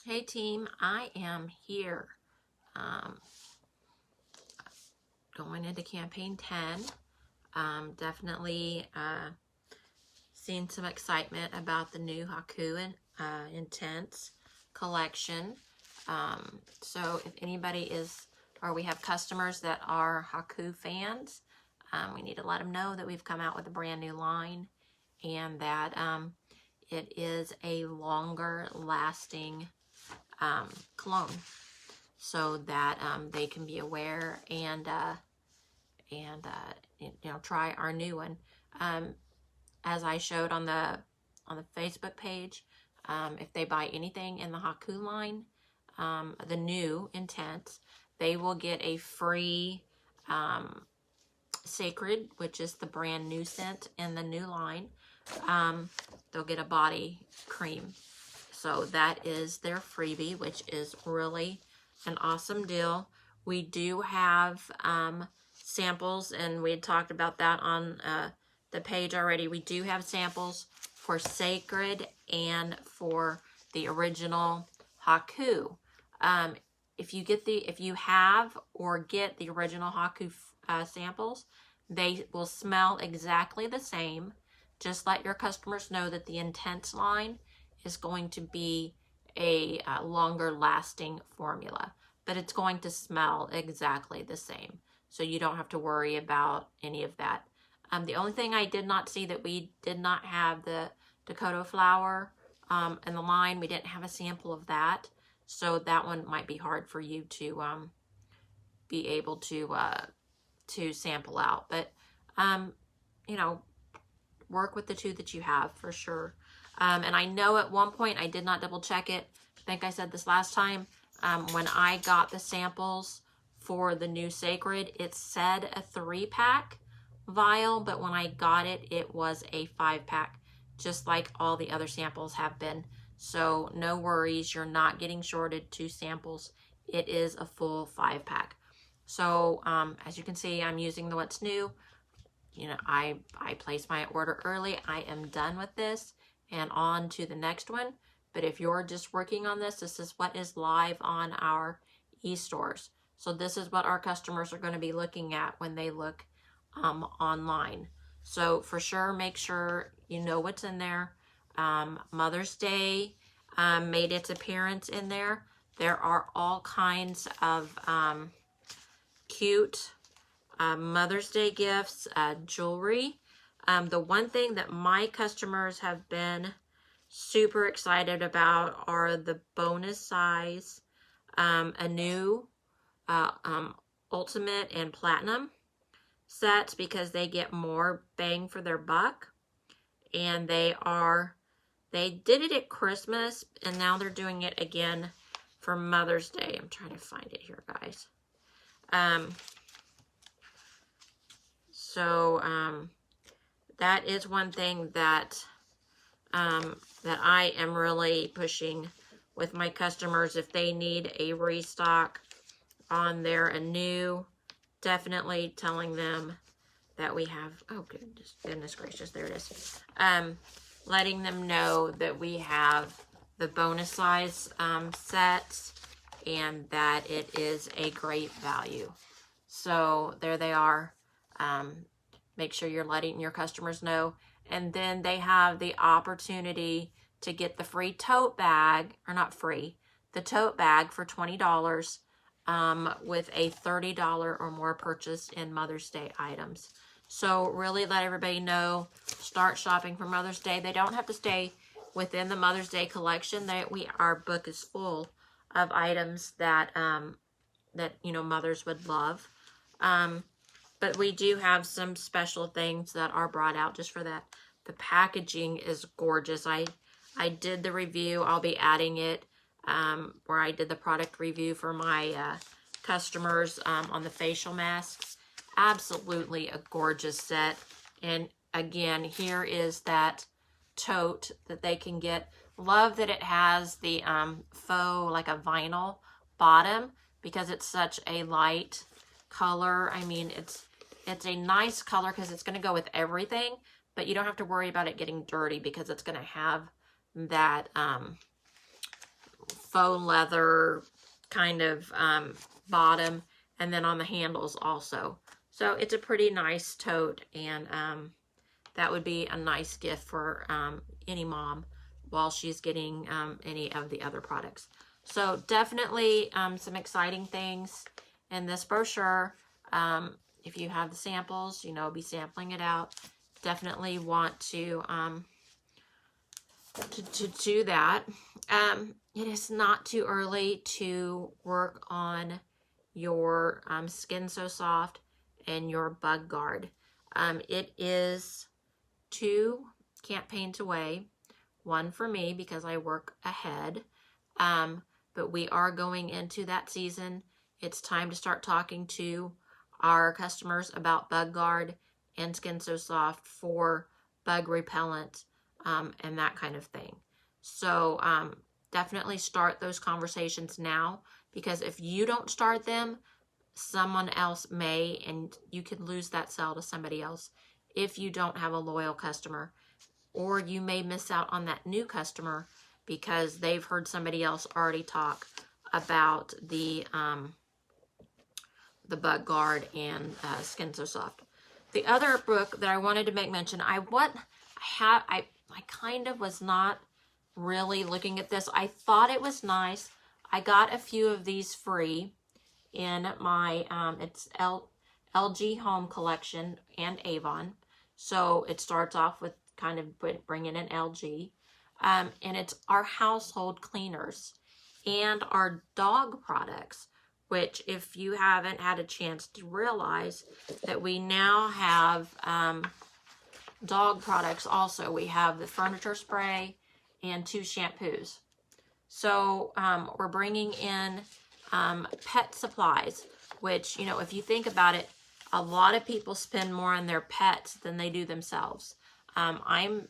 Hey team, I am here going into campaign 10. Definitely seeing some excitement about the new Haku and Intense collection. So if anybody is, or we have customers that are Haku fans, we need to let them know that we've come out with a brand new line and that it is a longer lasting clone, so that they can be aware and try our new one. As I showed on the Facebook page, if they buy anything in the Haku line, the new Intense, they will get a free Sacred, which is the brand new scent in the new line. They'll get a body cream. So that is their freebie, which is really an awesome deal. We do have samples, and we had talked about that on the page already. We do have samples for Sacred and for the original Haku. If you have or get the original Haku samples, they will smell exactly the same. Just let your customers know that the Intense line is going to be a longer lasting formula, but it's going to smell exactly the same. So you don't have to worry about any of that. The only thing I did not see, that we did not have the Dakota flower in the line. We didn't have a sample of that. So that one might be hard for you to be able to sample out. But, work with the two that you have for sure. And I know at one point, I did not double check it. I think I said this last time. When I got the samples for the new Sacred, it said a 3-pack vial, but when I got it, it was a 5-pack, just like all the other samples have been. So no worries, you're not getting shorted 2 samples. It is a full 5-pack. So as you can see, I'm using the What's New. I placed my order early. I am done with this and on to the next one. But if you're just working on this, this is what is live on our e-stores. So this is what our customers are going to be looking at when they look online. So for sure, make sure you know what's in there. Mother's Day made its appearance in there. There are all kinds of cute Mother's Day gifts, jewelry. The one thing that my customers have been super excited about are the bonus size, a new Ultimate and Platinum sets, because they get more bang for their buck. And they did it at Christmas, and now they're doing it again for Mother's Day. I'm trying to find it here, guys. That is one thing that that I am really pushing with my customers. If they need a restock on their anew, definitely telling them that we have, oh goodness gracious, there it is. Letting them know that we have the bonus size sets and that it is a great value. So there they are. Make sure you're letting your customers know. And then they have the opportunity to get the free tote bag, or not free, the tote bag for $20 with a $30 or more purchase in Mother's Day items. So really let everybody know, start shopping for Mother's Day. They don't have to stay within the Mother's Day collection. Our book is full of items that mothers would love. But we do have some special things that are brought out just for that. The packaging is gorgeous. I did the review. I'll be adding it where I did the product review for my customers on the facial masks. Absolutely a gorgeous set. And again, here is that tote that they can get. Love that it has the faux, like a vinyl bottom, because it's such a light color. I mean, it's a nice color because it's going to go with everything, but you don't have to worry about it getting dirty because it's going to have that faux leather kind of bottom, and then on the handles also. So it's a pretty nice tote, and that would be a nice gift for any mom while she's getting any of the other products. So definitely some exciting things in this brochure. If you have the samples, you know, be sampling it out. Definitely want to do that. It is not too early to work on your Skin So Soft and your Bug Guard. It is 2 campaigns away, 1 for me because I work ahead, but we are going into that season. It's time to start talking to our customers about Bug Guard and Skin So Soft for bug repellent and that kind of thing. So definitely start those conversations now, because if you don't start them, someone else may, and you could lose that sale to somebody else if you don't have a loyal customer. Or you may miss out on that new customer because they've heard somebody else already talk about the Bug Guard and Skin So Soft. The other book that I wanted to make mention, I kind of was not really looking at this. I thought it was nice. I got a few of these free in my it's LG Home Collection and Avon. So it starts off with kind of bringing in LG, and it's our household cleaners and our dog products, which, if you haven't had a chance to realize, that we now have dog products also. We have the furniture spray and 2 shampoos. So we're bringing in pet supplies, which, you know, if you think about it, a lot of people spend more on their pets than they do themselves. I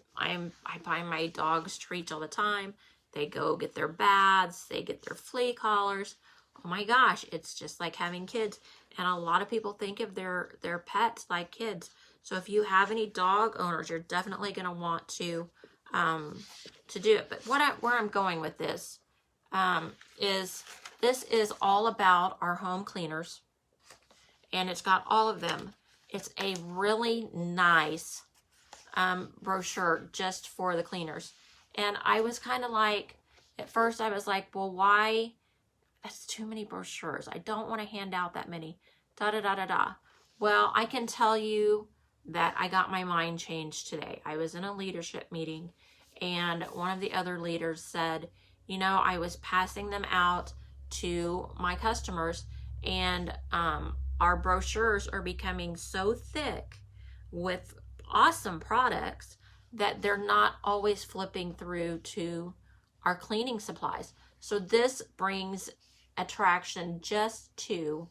buy my dogs treats all the time. They go get their baths, they get their flea collars. Oh my gosh, it's just like having kids. And a lot of people think of their pets like kids. So if you have any dog owners, you're definitely going to want to do it. But where I'm going with this is all about our home cleaners, and it's got all of them. It's a really nice brochure just for the cleaners. And I was kind of like, at first I was like, well, why? That's too many brochures. I don't want to hand out that many. Well, I can tell you that I got my mind changed today. I was in a leadership meeting, and one of the other leaders said, you know, I was passing them out to my customers, and our brochures are becoming so thick with awesome products that they're not always flipping through to our cleaning supplies. So this brings attraction just to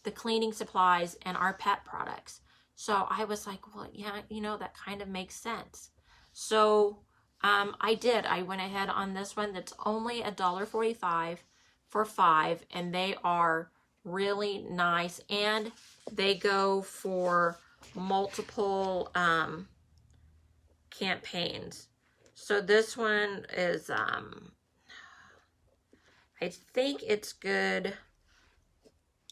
the cleaning supplies and our pet products. So I was like, well, yeah, you know, that kind of makes sense. So I did. I went ahead on this one that's only $1.45 for 5, and they are really nice, and they go for multiple campaigns. So this one is I think it's good,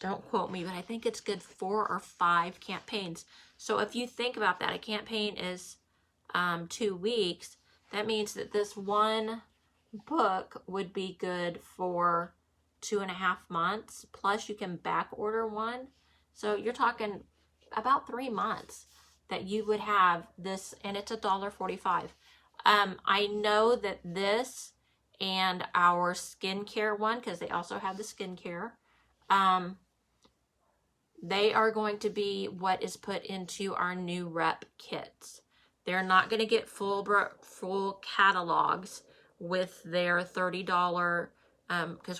don't quote me, but I think it's good 4 or 5 campaigns. So if you think about that, a campaign is 2 weeks. That means that this one book would be good for 2.5 months. Plus you can back order one. So you're talking about 3 months that you would have this, and it's $1.45. I know that this and our skincare one, because they also have the skincare, they are going to be what is put into our new rep kits. They're not going to get full catalogs with their $30,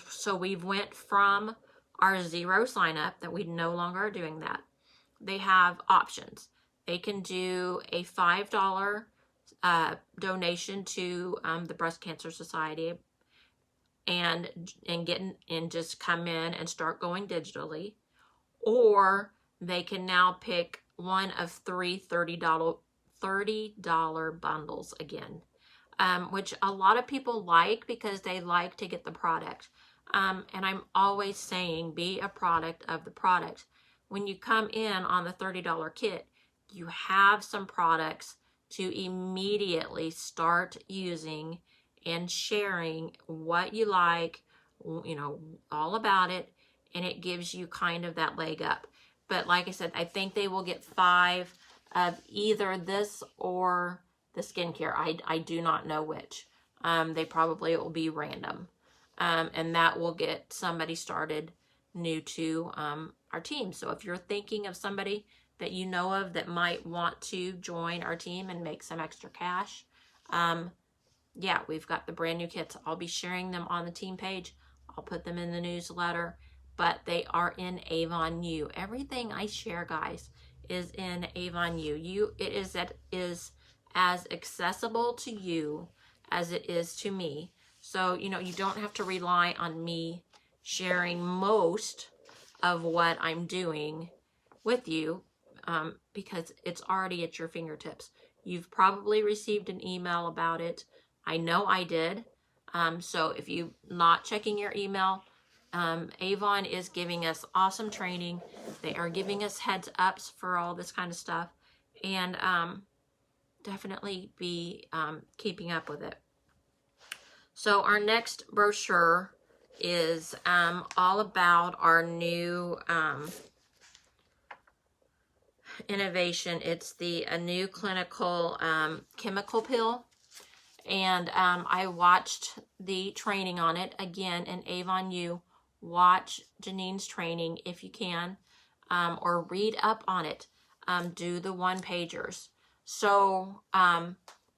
so we've went from our 0 sign up that we no longer are doing that. They have options. They can do a $5 donation to the Breast Cancer Society and just come in and start going digitally, or they can now pick one of 3 $30 bundles again. which a lot of people like because they like to get the product. And I'm always saying, be a product of the product. When you come in on the $30 kit, you have some products to immediately start using and sharing what you like, you know, all about it, and it gives you kind of that leg up. But like I said, I think they will get 5 of either this or the skincare. I do not know which. It will be random. And that will get somebody started new to our team. So if you're thinking of somebody that you know of that might want to join our team and make some extra cash, yeah, we've got the brand new kits. I'll be sharing them on the team page. I'll put them in the newsletter, but they are in Avon U. Everything I share, guys, is in Avon U. It is as accessible to you as it is to me. So, you know, you don't have to rely on me sharing most of what I'm doing with you, because it's already at your fingertips. You've probably received an email about it. I know I did. So if you're not checking your email, Avon is giving us awesome training. They are giving us heads ups for all this kind of stuff, and definitely be keeping up with it. So our next brochure is all about our new innovation. It's a new clinical chemical pill. And I watched the training on it, again, in Avon U. Watch Janine's training if you can, or read up on it. Do the one-pagers. So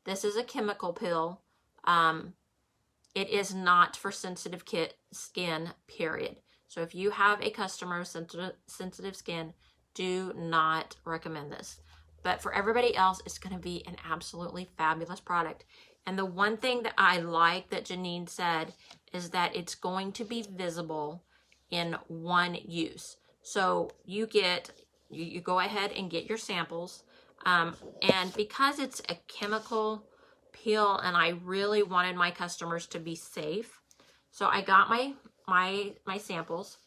this is a chemical pill. It is not for sensitive skin, period. So if you have a customer with sensitive skin, do not recommend this. But for everybody else, it's going to be an absolutely fabulous product. And the one thing that I like that Janine said is that it's going to be visible in one use. So you go ahead and get your samples. And because it's a chemical peel and I really wanted my customers to be safe, so I got my samples,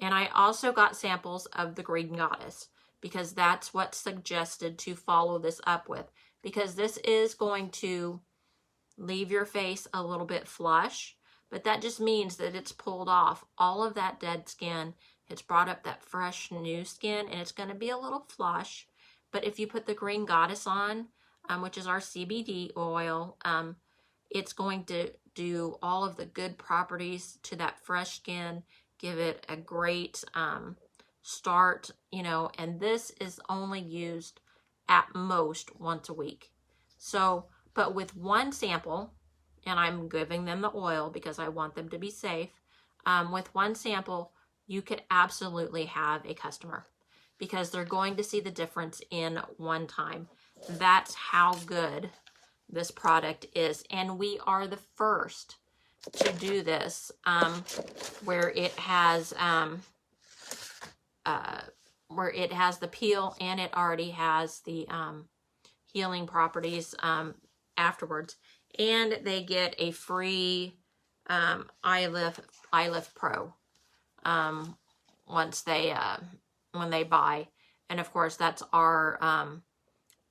and I also got samples of the Green Goddess, because that's what's suggested to follow this up with, because this is going to leave your face a little bit flush, but that just means that it's pulled off all of that dead skin. It's brought up that fresh new skin, and it's going to be a little flush. But if you put the Green Goddess on, which is our CBD oil, it's going to do all of the good properties to that fresh skin, give it a great start, you know, and this is only used at most once a week. So, but with one sample, and I'm giving them the oil because I want them to be safe, with one sample, you could absolutely have a customer, because they're going to see the difference in one time. That's how good this product is. And we are the first to do this, where it has the peel, and it already has the healing properties afterwards. And they get a free eye lift pro once they when they buy. And of course, that's our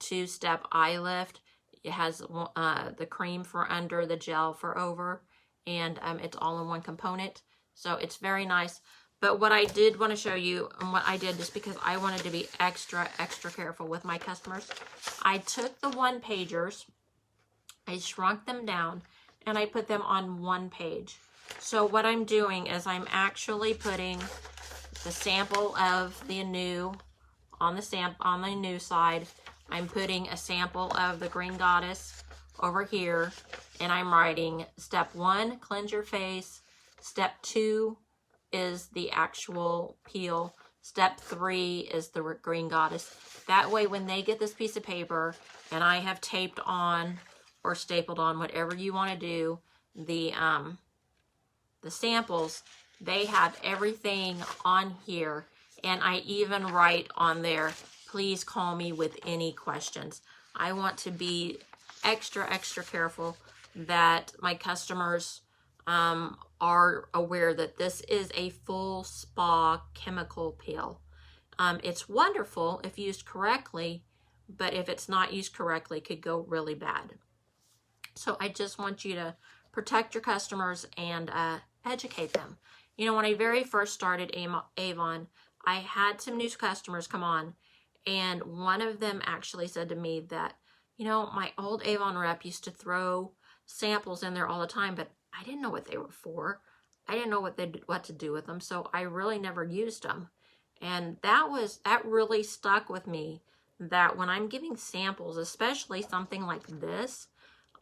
2-step eye lift. It has the cream for under, the gel for over, and it's all in one component. So it's very nice. But what I did want to show you, and what I did, just because I wanted to be extra careful with my customers, I took the one-pagers, I shrunk them down, and I put them on one page. So what I'm doing is I'm actually putting the sample of the new on the new side. I'm putting a sample of the Green Goddess over here, and I'm writing step 1, cleanse your face. Step 2 is the actual peel. Step 3 is the Green Goddess. That way, when they get this piece of paper and I have taped on or stapled on, whatever you want to do, the samples, they have everything on here. And I even write on there, please call me with any questions. I want to be extra careful that my customers are aware that this is a full spa chemical peel. It's wonderful if used correctly, but if it's not used correctly, it could go really bad. So I just want you to protect your customers and educate them. You know, when I very first started Avon, I had some new customers come on, and one of them actually said to me that, you know, my old Avon rep used to throw samples in there all the time, but I didn't know what they were for. I didn't know what to do with them, so I really never used them. And that really stuck with me, that when I'm giving samples, especially something like this,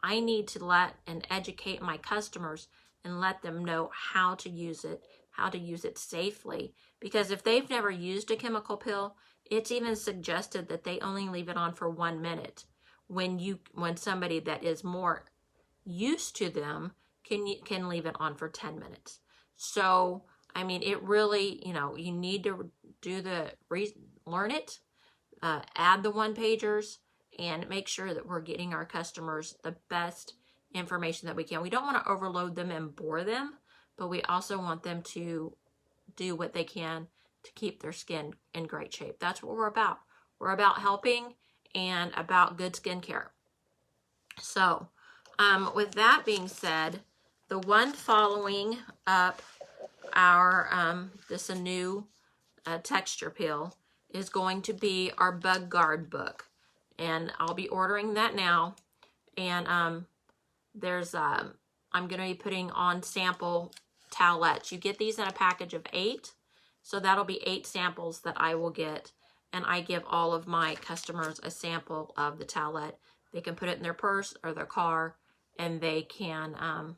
I need to let and educate my customers and let them know how to use it safely. Because if they've never used a chemical peel, it's even suggested that they only leave it on for 1 minute. When somebody that is more used to them can leave it on for 10 minutes. So, I mean, it really, you know, you need to learn it, add the one-pagers, and make sure that we're getting our customers the best information that we can. We don't want to overload them and bore them, but we also want them to do what they can to keep their skin in great shape. That's what we're about. We're about helping and about good skincare. So, with that being said, the one following up our this a new texture peel is going to be our Bug Guard book, and I'll be ordering that now. And I'm going to be putting on sample towelettes. You get these in a package of 8, so that'll be 8 samples that I will get, and I give all of my customers a sample of the towelette. They can put it in their purse or their car, and they can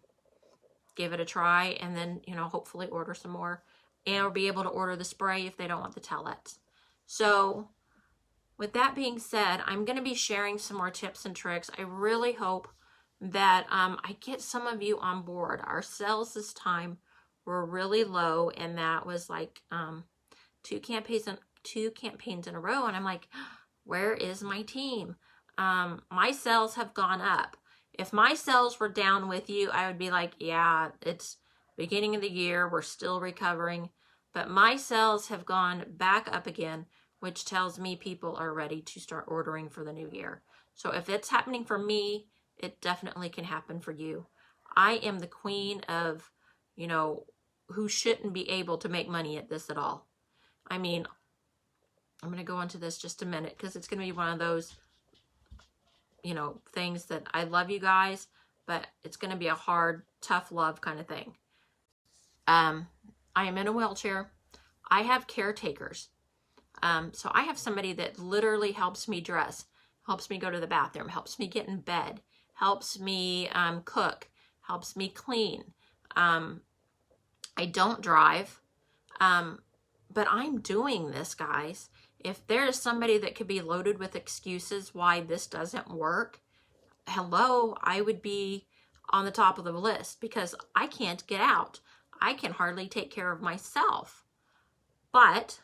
give it a try, and then, you know, hopefully order some more, and be able to order the spray if they don't want the towelettes. So with that being said, I'm going to be sharing some more tips and tricks. I really hope that I get some of you on board. Our sales this time were really low, and that was like 2 campaigns in a row, and I'm like, where is my team? My sales have gone up. If my sales were down with you, I would be like, yeah, it's beginning of the year, we're still recovering. But my sales have gone back up again, which tells me people are ready to start ordering for the new year. So if it's happening for me, it definitely can happen for you. I am the queen of, you know, who shouldn't be able to make money at this at all. I mean, I'm going to go into this just a minute because it's going to be one of those, you know, things that I love you guys, but it's going to be a hard, tough love kind of thing. I am in a wheelchair. I have caretakers. So I have somebody that literally helps me dress, helps me go to the bathroom, helps me get in bed, helps me cook, helps me clean. I don't drive, but I'm doing this, guys. If there is somebody that could be loaded with excuses why this doesn't work, hello, I would be on the top of the list because I can't get out. I can hardly take care of myself, but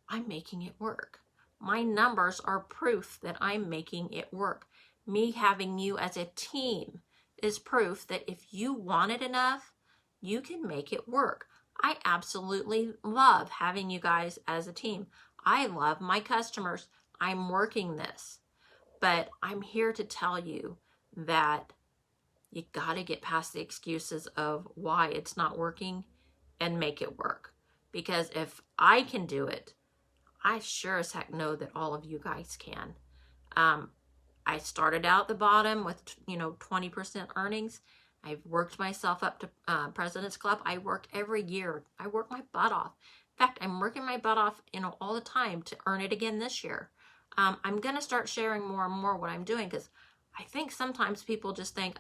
I'm making it work. My numbers are proof that I'm making it work. Me having you as a team is proof that if you want it enough, you can make it work. I absolutely love having you guys as a team. I love my customers. I'm working this, but I'm here to tell you that you got to get past the excuses of why it's not working and make it work. Because if I can do it, I sure as heck know that all of you guys can. I started out at the bottom with, you know, 20% earnings. I've worked myself up to President's Club. I work every year. I work my butt off. In fact, I'm working my butt off, you know, all the time to earn it again this year. I'm going to start sharing more and more what I'm doing, because I think sometimes people just think,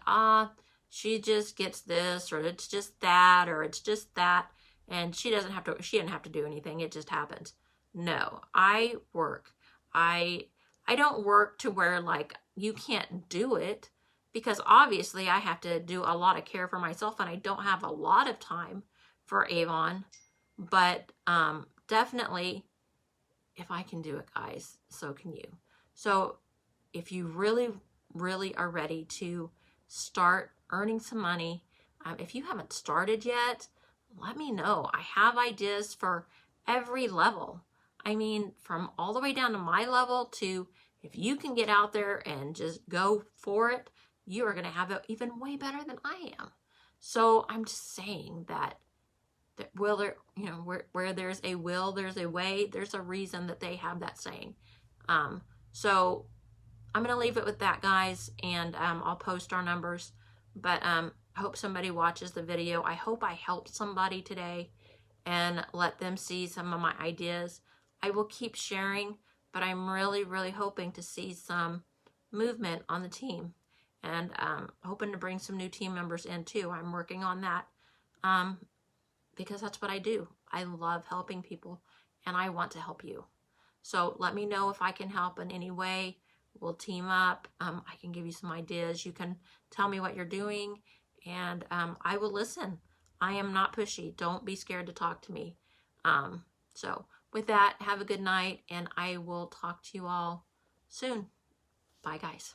she just gets this, or it's just that, or it's just that, and she didn't have to do anything. It just happens. No, I work. I don't work to where like you can't do it, because obviously I have to do a lot of care for myself, and I don't have a lot of time for Avon, but definitely if I can do it, guys, so can you. So if you really, really are ready to start earning some money. If you haven't started yet, let me know. I have ideas for every level. I mean, from all the way down to my level to if you can get out there and just go for it, you are going to have it even way better than I am. So I'm just saying that will there, you know, where there's a will, there's a way. There's a reason that they have that saying. So I'm going to leave it with that, guys, and I'll post our numbers. But I hope somebody watches the video. I hope I helped somebody today and let them see some of my ideas. I will keep sharing, but I'm really, really hoping to see some movement on the team, and hoping to bring some new team members in too. I'm working on that because that's what I do. I love helping people, and I want to help you. So let me know if I can help in any way. We'll team up. I can give you some ideas. You can tell me what you're doing, and I will listen. I am not pushy. Don't be scared to talk to me. So with that, have a good night, and I will talk to you all soon. Bye, guys.